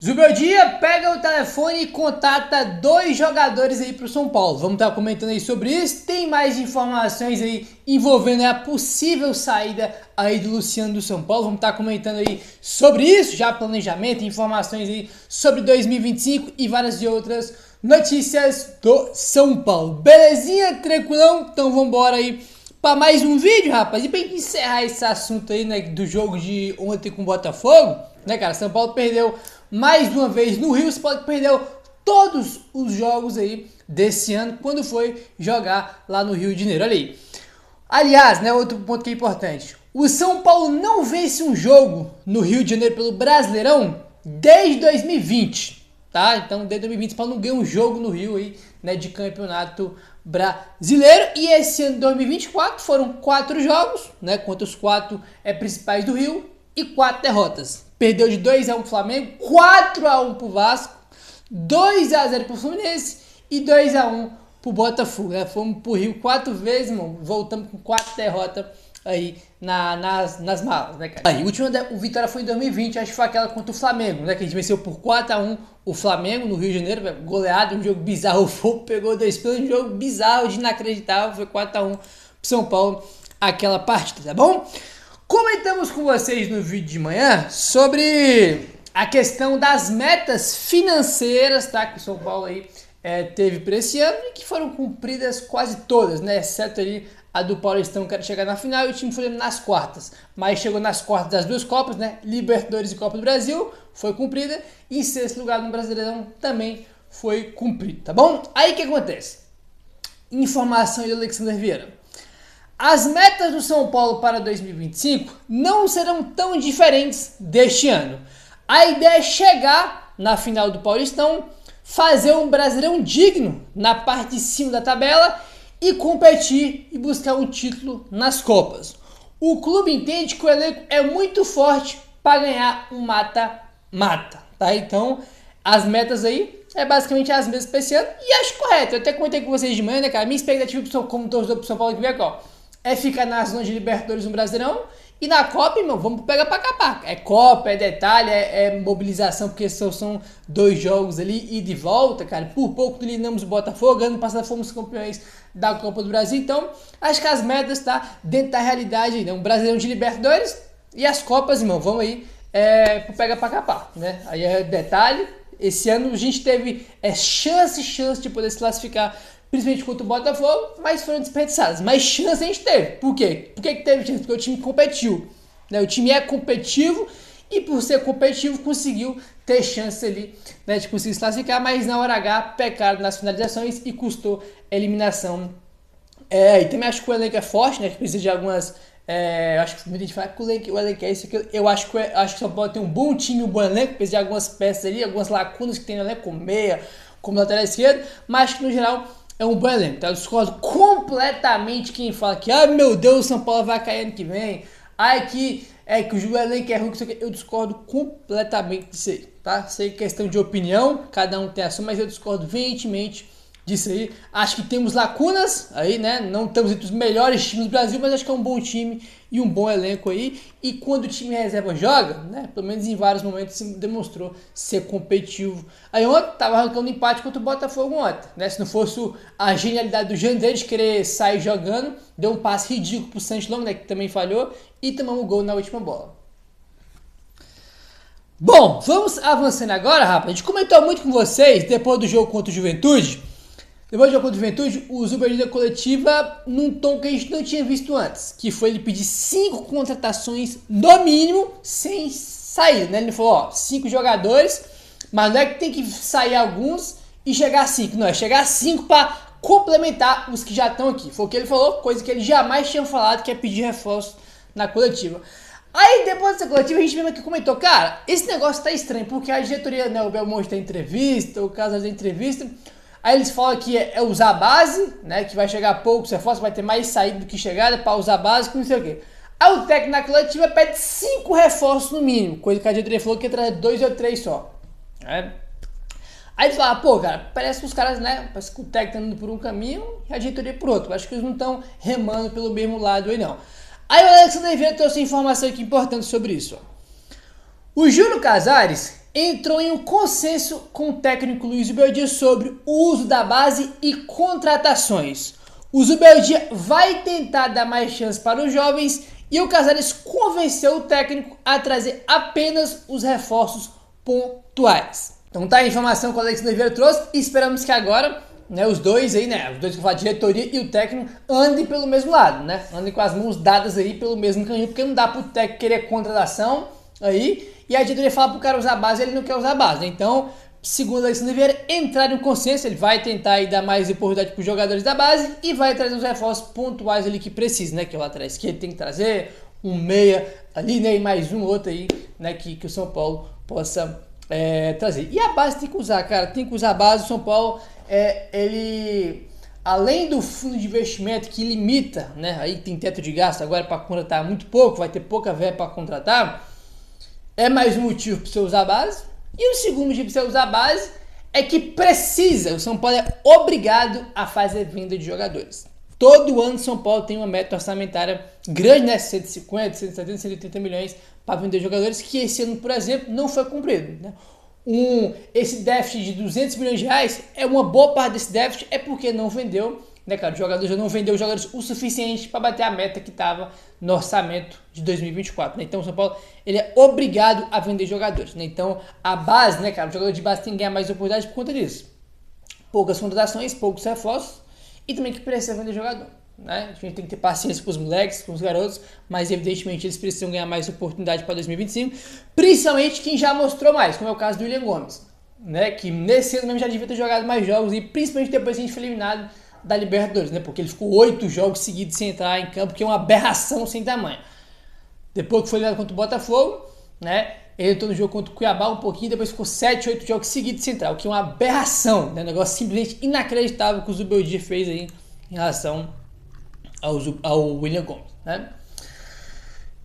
Zubeldia pega o telefone e contata dois jogadores aí pro São Paulo. Vamos estar comentando aí sobre isso. Tem mais informações aí envolvendo a possível saída aí do Luciano do São Paulo. Vamos estar comentando aí sobre isso, já planejamento, informações aí sobre 2025 e várias outras notícias do São Paulo. Belezinha? Tranquilão? Então vamos embora aí para mais um vídeo, rapaz. E pra gente encerrar esse assunto aí, né, do jogo de ontem com o Botafogo, né, cara? São Paulo perdeu mais uma vez no Rio. Você pode perder todos os jogos aí desse ano quando foi jogar lá no Rio de Janeiro. Olha aí. Aliás, né, outro ponto que é importante. O São Paulo não vence um jogo no Rio de Janeiro pelo Brasileirão desde 2020, tá? Então, desde 2020, o São Paulo não ganha um jogo no Rio aí, né, de campeonato brasileiro. E esse ano, 2024, foram 4 jogos, né, contra os 4 principais do Rio e 4 derrotas. Perdeu de 2-1 pro Flamengo, 4-1 pro Vasco, 2-0 pro Fluminense e 2-1 pro Botafogo, né? Fomos pro Rio 4 vezes, irmão. Voltamos com 4 derrotas aí nas malas, né, cara? Aí, a última vitória foi em 2020, acho que foi aquela contra o Flamengo, né? Que a gente venceu por 4-1 o Flamengo no Rio de Janeiro, goleado, um jogo bizarro. O Fogo pegou 2 pênaltis, um jogo bizarro, de inacreditável. Foi 4-1 pro São Paulo aquela partida, tá bom? Comentamos com vocês no vídeo de manhã sobre a questão das metas financeiras, tá, que o São Paulo aí teve para esse ano e que foram cumpridas quase todas, né, exceto ali a do Paulistão, que era chegar na final, e o time foi nas quartas, mas chegou nas quartas das duas Copas, né, Libertadores e Copa do Brasil, foi cumprida, e em sexto lugar no Brasileirão também foi cumprido, tá bom? Aí o que acontece? Informação do Alexander Vieira. As metas do São Paulo para 2025 não serão tão diferentes deste ano. A ideia é chegar na final do Paulistão, fazer um Brasileirão digno na parte de cima da tabela e competir e buscar um título nas Copas. O clube entende que o elenco é muito forte para ganhar um mata-mata, tá? Então, as metas aí é basicamente as mesmas para esse ano e acho correto. Eu até comentei com vocês de manhã, né, cara? Minha expectativa como torcedor pro São Paulo que vem aqui, ó, é ficar na zona de Libertadores no Brasileirão. E na Copa, irmão, vamos pegar pra capar. É Copa, é detalhe, é mobilização, porque são 2 jogos ali e de volta, cara. Por pouco eliminamos o Botafogo, ano passado fomos campeões da Copa do Brasil. Então, acho que as metas tá dentro da realidade aí, né? Um Brasileirão de Libertadores e as Copas, irmão, vamos aí pro pega pra capar, né? Aí é detalhe. Esse ano a gente teve chance de poder se classificar, principalmente contra o Botafogo, mas foram desperdiçadas. Mas chance a gente teve. Por quê? Por que teve chance? Porque o time competiu, né? O time é competitivo e por ser competitivo conseguiu ter chance ali, né, de conseguir se classificar, mas na hora H pecaram nas finalizações e custou a eliminação. E também acho que o elenco é forte, né? Que precisa de algumas... acho que muita gente fala que o elenco é isso aqui. Eu acho que o São Paulo tem um bom time, um bom elenco, precisa de algumas peças ali, algumas lacunas que tem no elenco, como meia, como lateral esquerdo, mas acho que no geral é um bom elenco, tá? Eu discordo completamente quem fala que, meu Deus, o São Paulo vai cair ano que vem, que o elenco é ruim, eu discordo completamente disso aí, tá? Isso aí é questão de opinião, cada um tem a sua, mas eu discordo veementemente disso aí. Acho que temos lacunas aí, né? Não estamos entre os melhores times do Brasil, mas acho que é um bom time e um bom elenco aí. E quando o time reserva joga, né? Pelo menos em vários momentos se demonstrou ser competitivo. Aí ontem tava arrancando empate contra o Botafogo ontem, né? Se não fosse a genialidade do Jandrei de querer sair jogando, deu um passe ridículo pro Santos Long, né? Que também falhou, e tomamos um gol na última bola. Bom, vamos avançando agora, rapaz. A gente comentou muito com vocês depois do jogo contra o Juventude. Depois do jogo contra o Juventude, o Zubeldia deu coletiva num tom que a gente não tinha visto antes, que foi ele pedir 5 contratações no mínimo sem sair, né? Ele falou, 5 jogadores, mas não é que tem que sair alguns e chegar a 5, não, é chegar a 5 para complementar os que já estão aqui. Foi o que ele falou, coisa que ele jamais tinha falado, que é pedir reforço na coletiva. Aí depois dessa coletiva a gente mesmo aqui comentou, cara, esse negócio tá estranho, porque a diretoria, né, o Belmonte da entrevista, o Casas da entrevista... Aí eles falam que é usar a base, né? Que vai chegar poucos reforços, vai ter mais saída do que chegada para usar a base, que não sei o quê. Aí o técnico na coletiva pede 5 reforços no mínimo, coisa que a diretoria falou que ia trazer 2 ou 3 só. Aí eles falam, cara, parece que os caras, né? Parece que o técnico tá indo por um caminho e a diretoria por outro. Acho que eles não estão remando pelo mesmo lado aí, não. Aí o Alexander Vieira trouxe informação aqui importante sobre isso, ó. O Júlio Casares entrou em um consenso com o técnico Luiz Zubeldia sobre o uso da base e contratações. O Zubeldia vai tentar dar mais chance para os jovens e o Casares convenceu o técnico a trazer apenas os reforços pontuais. Então tá a informação que o Alex Oliveira trouxe e esperamos que agora, né, os dois aí, né, os dois que eu falo, a diretoria e o técnico, andem pelo mesmo lado, né, andem com as mãos dadas aí pelo mesmo caminho, porque não dá pro técnico querer contratação aí e a diretoria fala pro cara usar a base e ele não quer usar a base, né? Então, segundo o Alex Oliveira, entrar em um consenso, ele vai tentar aí dar mais oportunidade para os jogadores da base e vai trazer os reforços pontuais ali que precisa, né, que o lateral esquerdo tem que trazer, um meia ali, né, e mais um outro aí, né, que o São Paulo possa trazer. E a base tem que usar, cara, tem que usar a base. O São Paulo, ele, além do fundo de investimento que limita, né, aí tem teto de gasto agora para contratar muito pouco, vai ter pouca verba para contratar, é mais um motivo para você usar a base. E o segundo motivo para você usar a base é que precisa, o São Paulo é obrigado a fazer venda de jogadores. Todo ano o São Paulo tem uma meta orçamentária grande, né, 150, 170, 180 milhões para vender jogadores, que esse ano, por exemplo, não foi cumprido, né? Esse déficit de 200 milhões de reais, uma boa parte desse déficit é porque não vendeu, né, cara? O jogador já não vendeu jogadores o suficiente para bater a meta que estava no orçamento de 2024, né? Então o São Paulo, ele é obrigado a vender jogadores, né? Então a base, né, cara, o jogador de base tem que ganhar mais oportunidade por conta disso. Poucas contratações, poucos reforços e também que precisa vender jogador, né? A gente tem que ter paciência com os moleques, com os garotos, mas evidentemente eles precisam ganhar mais oportunidade para 2025, principalmente quem já mostrou mais, como é o caso do William Gomes, né? Que nesse ano mesmo já devia ter jogado mais jogos e principalmente depois que a gente foi eliminado da Libertadores, né? Porque ele ficou 8 jogos seguidos sem entrar em campo, que é uma aberração sem tamanho. Depois que foi eliminado contra o Botafogo, né? Ele entrou no jogo contra o Cuiabá um pouquinho, depois ficou 7, 8 jogos seguidos sem entrar, o que é uma aberração, né? Um negócio simplesmente inacreditável que o Zubeldia fez aí em relação ao William Gomes, né?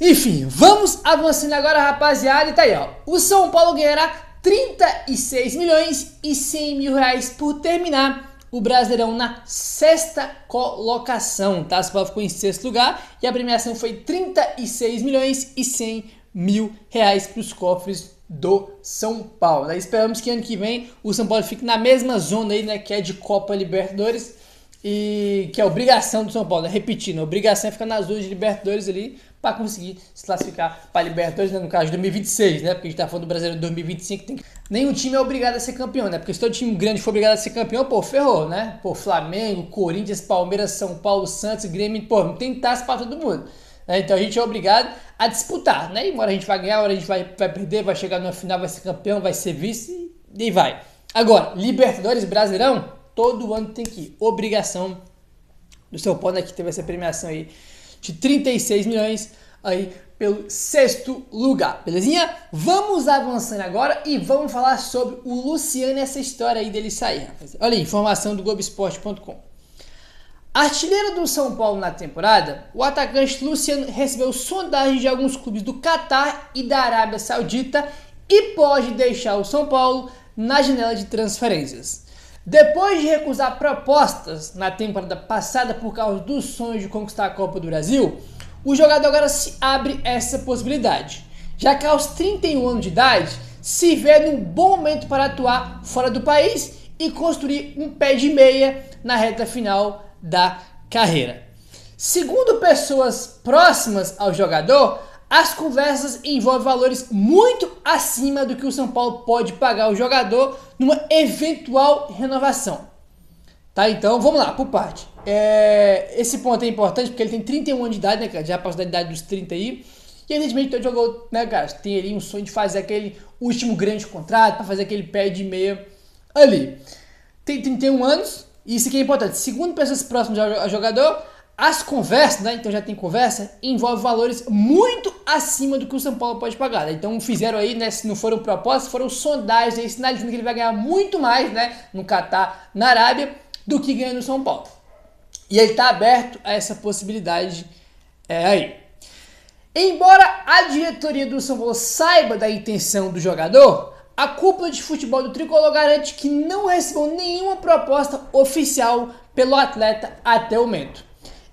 Enfim, vamos avançando agora, rapaziada, e tá aí, ó. O São Paulo ganhará 36 milhões e 100 mil reais por terminar o Brasileirão na sexta colocação, tá? O São Paulo ficou em sexto lugar e a premiação foi 36 milhões e 100 mil reais para os cofres do São Paulo, né? Esperamos que ano que vem o São Paulo fique na mesma zona aí, né, que é de Copa Libertadores e que é a obrigação do São Paulo, né? Repetindo, a obrigação é ficar nas duas de Libertadores ali para conseguir se classificar para Libertadores, né? No caso de 2026, né? Porque a gente tá falando do Brasileiro de 2025, nenhum time é obrigado a ser campeão, né? Porque se todo time grande for obrigado a ser campeão, pô, ferrou, né? Pô, Flamengo, Corinthians, Palmeiras, São Paulo, Santos, Grêmio, pô, não tem taça para todo mundo, né? Então a gente é obrigado a disputar, né? E uma hora a gente vai ganhar, uma hora a gente vai perder, vai chegar numa final, vai ser campeão, vai ser vice e vai. Agora, Libertadores, Brasileirão, todo ano tem que ir. Obrigação do São Paulo, né, que teve essa premiação aí de 36 milhões aí pelo sexto lugar, belezinha? Vamos avançando agora e vamos falar sobre o Luciano e essa história aí dele sair, rapaz. Olha aí, informação do Globoesporte.com. Artilheiro do São Paulo na temporada, o atacante Luciano recebeu sondagens de alguns clubes do Catar e da Arábia Saudita e pode deixar o São Paulo na janela de transferências. Depois de recusar propostas na temporada passada por causa do sonho de conquistar a Copa do Brasil, o jogador agora se abre essa possibilidade, já que aos 31 anos de idade se vê num bom momento para atuar fora do país e construir um pé de meia na reta final da carreira. Segundo pessoas próximas ao jogador, as conversas envolvem valores muito acima do que o São Paulo pode pagar ao jogador numa eventual renovação. Tá, então vamos lá, por parte. Esse ponto é importante porque ele tem 31 anos de idade, né, cara? Já passou da idade dos 30 aí. E evidentemente todo jogador, né, cara, tem ali um sonho de fazer aquele último grande contrato, para fazer aquele pé de meia ali. Tem 31 anos, e isso aqui é importante. Segundo pessoas próximas ao jogador, as conversas, né, então já tem conversa, envolve valores muito acima do que o São Paulo pode pagar, né? Então fizeram aí, né, se não foram propostas, foram sondagens aí, sinalizando que ele vai ganhar muito mais, né, no Catar, na Arábia, do que ganha no São Paulo. E ele está aberto a essa possibilidade aí. Embora a diretoria do São Paulo saiba da intenção do jogador, a cúpula de futebol do Tricolor garante que não recebeu nenhuma proposta oficial pelo atleta até o momento.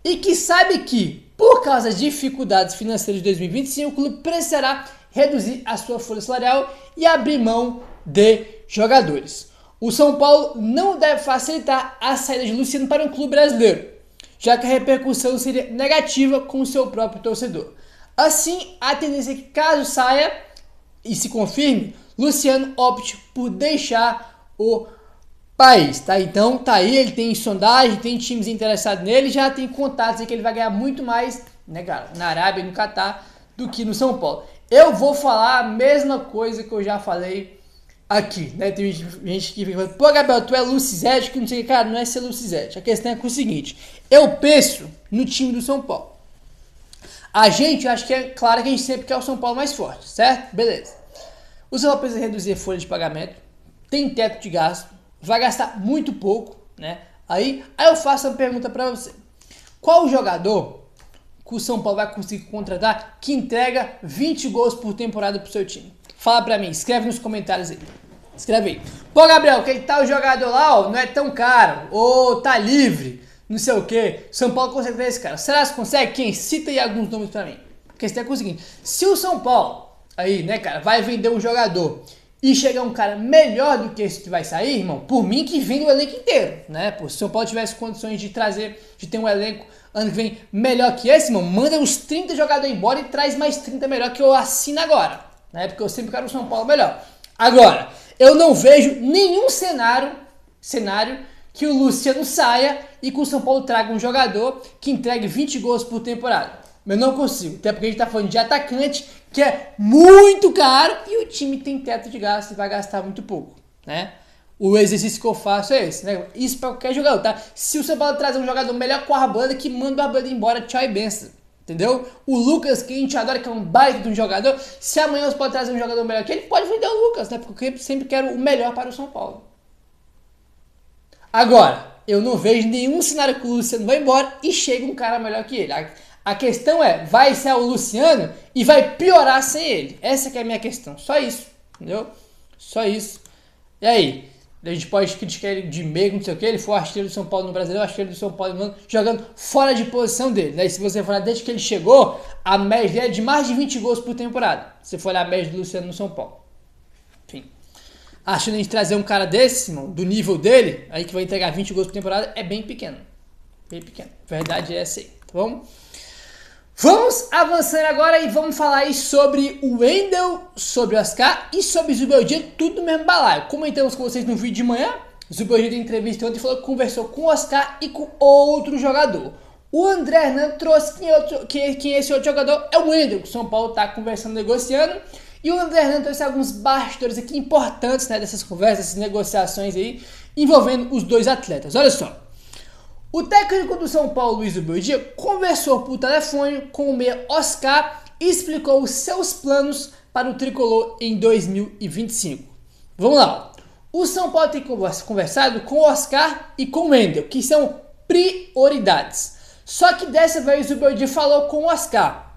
E que sabe que, por causa das dificuldades financeiras de 2025, o clube precisará reduzir a sua folha salarial e abrir mão de jogadores. O São Paulo não deve facilitar a saída de Luciano para um clube brasileiro, já que a repercussão seria negativa com o seu próprio torcedor. Assim, a tendência é que, caso saia e se confirme, Luciano opte por deixar o país, tá? Então, tá aí, ele tem sondagem, tem times interessados nele, já tem contatos aí que ele vai ganhar muito mais, né, cara, na Arábia e no Catar do que no São Paulo. Eu vou falar a mesma coisa que eu já falei aqui, né? Tem gente que fica falando, pô, Gabriel, tu é Lucizete, que não sei o que, cara, não é ser Lucizete. A questão é o seguinte, eu penso no time do São Paulo. A gente, acho que é claro que a gente sempre quer o São Paulo mais forte, certo? Beleza. O São Paulo precisa reduzir a folha de pagamento, tem teto de gasto, vai gastar muito pouco, né? Aí eu faço uma pergunta pra você. Qual jogador que o São Paulo vai conseguir contratar que entrega 20 gols por temporada pro seu time? Fala pra mim, escreve nos comentários aí. Escreve aí. Pô, Gabriel, quem tá o jogador lá, ó, não é tão caro, ou tá livre, não sei o que. São Paulo consegue ver esse cara. Será que consegue? Quem? Cita aí alguns nomes pra mim. Porque você é o seguinte, se o São Paulo, aí, né, cara, vai vender um jogador e chegar um cara melhor do que esse que vai sair, irmão, por mim que vende o elenco inteiro, né? Pô, se o São Paulo tivesse condições de trazer, de ter um elenco ano que vem melhor que esse, irmão, manda os 30 jogadores embora e traz mais 30 melhor que eu assino agora, né? Porque eu sempre quero o São Paulo melhor. Agora, eu não vejo nenhum cenário que o Luciano saia e que o São Paulo traga um jogador que entregue 20 gols por temporada. Eu não consigo, até porque a gente tá falando de atacante, que é muito caro e o time tem teto de gasto e vai gastar muito pouco, né? O exercício que eu faço é esse, né? Isso para qualquer jogador, tá? Se o São Paulo trazer um jogador melhor com a Arboleda, que manda o Arboleda embora, tchau e benção, entendeu? O Lucas, que a gente adora, que é um baita de um jogador, se amanhã você pode trazer um jogador melhor que ele, pode vender o Lucas, né? Porque eu sempre quero o melhor para o São Paulo. Agora, eu não vejo nenhum cenário que o Luciano vai embora e chega um cara melhor que ele. A questão é, vai ser o Luciano e vai piorar sem ele. Essa que é a minha questão. Só isso, entendeu? Só isso. E aí? A gente pode criticar ele de meio, não sei o que. Ele foi o artilheiro do São Paulo no Brasileiro, o artilheiro do São Paulo no ano, jogando fora de posição dele. Né? E se você for olhar, desde que ele chegou, a média dele é de mais de 20 gols por temporada. Se você for olhar a média do Luciano no São Paulo. Enfim. Achando a gente trazer um cara desse, irmão, do nível dele, aí que vai entregar 20 gols por temporada, é bem pequeno. Bem pequeno. Verdade é essa aí, tá bom? Vamos avançar agora e vamos falar aí sobre o Wendel, sobre o Oscar e sobre o Zubeldia, tudo no mesmo balaio. Comentamos com vocês no vídeo de manhã, o Zubeldia deu entrevista ontem e falou que conversou com o Oscar e com outro jogador. O André Hernan trouxe quem esse outro jogador é o Wendel, que o São Paulo está conversando, negociando. E o André Hernan trouxe alguns bastidores aqui importantes, né, dessas conversas, dessas negociações aí, envolvendo os dois atletas. Olha só. O técnico do São Paulo, Luiz Zubeldia, conversou por telefone com o meia Oscar e explicou os seus planos para o tricolor em 2025. Vamos lá. O São Paulo tem conversado com o Oscar e com o Wendel, que são prioridades. Só que dessa vez o Zubeldia falou com o Oscar.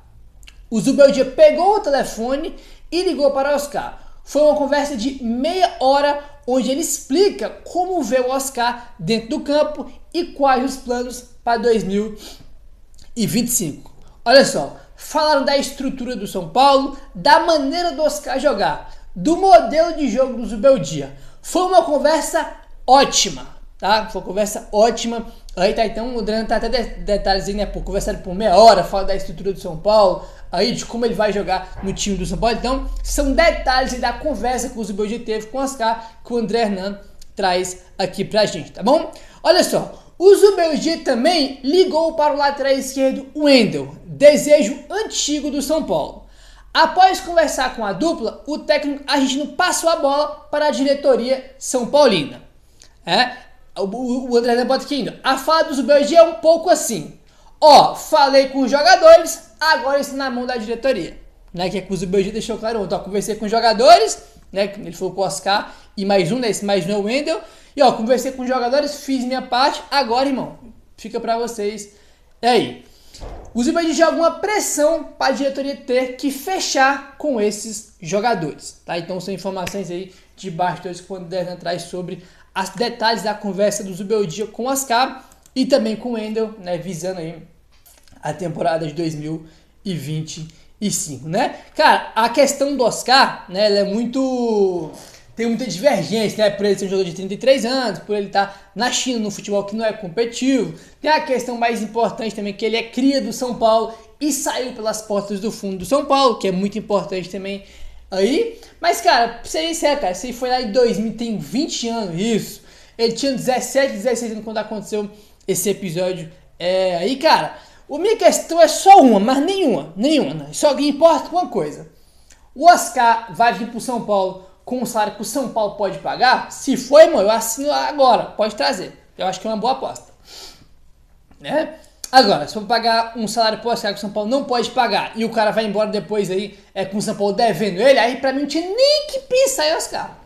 O Zubeldia pegou o telefone e ligou para o Oscar. Foi uma conversa de meia hora, onde ele explica como vê o Oscar dentro do campo e quais os planos para 2025. Olha só, falaram da estrutura do São Paulo, da maneira do Oscar jogar, do modelo de jogo do Zubeldia. Foi uma conversa ótima, tá? Foi uma conversa ótima. Aí tá, então, o Adriano tá até detalhes aí, né? Conversaram por meia hora, fala da estrutura do São Paulo, aí de como ele vai jogar no time do São Paulo. Então, são detalhes aí da conversa que o Zubeldia teve com o Oscar, que o André Hernan traz aqui pra gente, tá bom? Olha só, o Zubeldia também ligou para o lateral esquerdo Wendel, desejo antigo do São Paulo. Após conversar com a dupla, o técnico argentino passou a bola para a diretoria são paulina. O André Hernan bota aqui ainda. A fala do Zubeldia é um pouco assim. Ó, falei com os jogadores, agora está na mão da diretoria. Né, que é que o Zubeldia deixou claro ontem. Ó, conversei com os jogadores, né, ele falou com o Oscar e mais um, né, esse mais um é o Wendel. E ó, conversei com os jogadores, fiz minha parte, agora, irmão, fica pra vocês. E aí? O Zubeldia joga uma pressão para a diretoria ter que fechar com esses jogadores, tá? Então são informações aí de bastidores que o André Hernan traz sobre os detalhes da conversa do Zubeldia com o Oscar e também com o Wendel, né, visando aí a temporada de 2025. 5, né? Cara, a questão do Oscar, né, ela é muito... tem muita divergência, né? Por ele ser um jogador de 33 anos, por ele estar na China, no futebol que não é competitivo. Tem a questão mais importante também, que ele é cria do São Paulo e saiu pelas portas do fundo do São Paulo, que é muito importante também aí. Mas, cara, pra ser sincero, cara, você foi lá em 2000, tem 20 anos isso. Ele tinha 17, 16 anos quando aconteceu esse episódio. Aí, cara, a minha questão é só uma, mas nenhuma, né? Só que importa uma coisa. O Oscar vai vir pro São Paulo com o salário que o São Paulo pode pagar? Se for, irmão, eu assino agora, pode trazer. Eu acho que é uma boa aposta. Né? Agora, se for pagar um salário pro Oscar que o São Paulo não pode pagar e o cara vai embora depois aí, com o São Paulo devendo ele, aí pra mim não tinha nem que pensar em Oscar.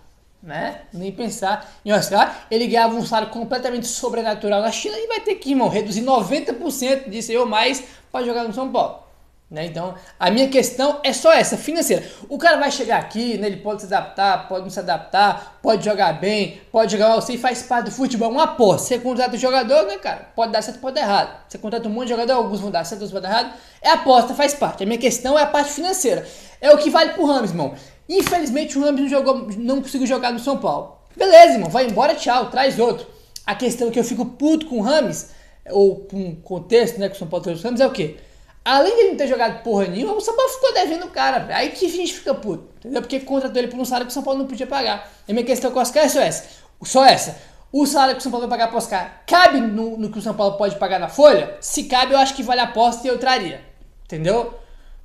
Né? Nem pensar em Oscar. Ele ganhava um salário completamente sobrenatural na China e vai ter que, irmão, reduzir 90% disso aí ou mais para jogar no São Paulo. Né? Então, a minha questão é só essa, financeira. O cara vai chegar aqui, né? Ele pode se adaptar, pode não se adaptar, pode jogar bem, pode jogar mal, você faz parte do futebol, uma aposta. Você contrata o jogador, né, cara? Pode dar certo, pode dar errado. Você contrata um monte de jogador, alguns vão dar certo, outros vão dar errado. É aposta, faz parte. A minha questão é a parte financeira. É o que vale pro Rames, irmão. Infelizmente o Rames não conseguiu jogar no São Paulo. Beleza, irmão, vai embora, tchau, traz outro. A questão é que eu fico puto com o Rames, ou com o contexto, né, que o São Paulo trouxe o Rames, é o quê? Além de ele não ter jogado porra nenhuma, o São Paulo ficou devendo o cara, velho. Aí que a gente fica puto, entendeu? Porque contratou ele por um salário que o São Paulo não podia pagar. E a minha questão com o Oscar é só essa. O salário que o São Paulo vai pagar pro Oscar cabe no que o São Paulo pode pagar na folha? Se cabe, eu acho que vale a aposta e eu traria, entendeu?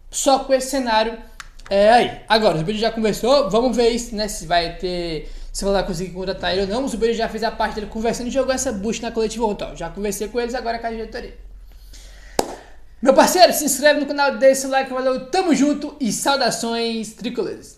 Só com esse cenário aí. Agora, o Zubiri já conversou, vamos ver isso, né? Se vai conseguir contratar ele ou não. O Zubiri já fez a parte dele conversando e jogou essa bucha na coletiva ontem. Já conversei com eles, agora com a diretoria. Meu parceiro, se inscreve no canal, deixa o like, valeu, tamo junto e saudações tricolores.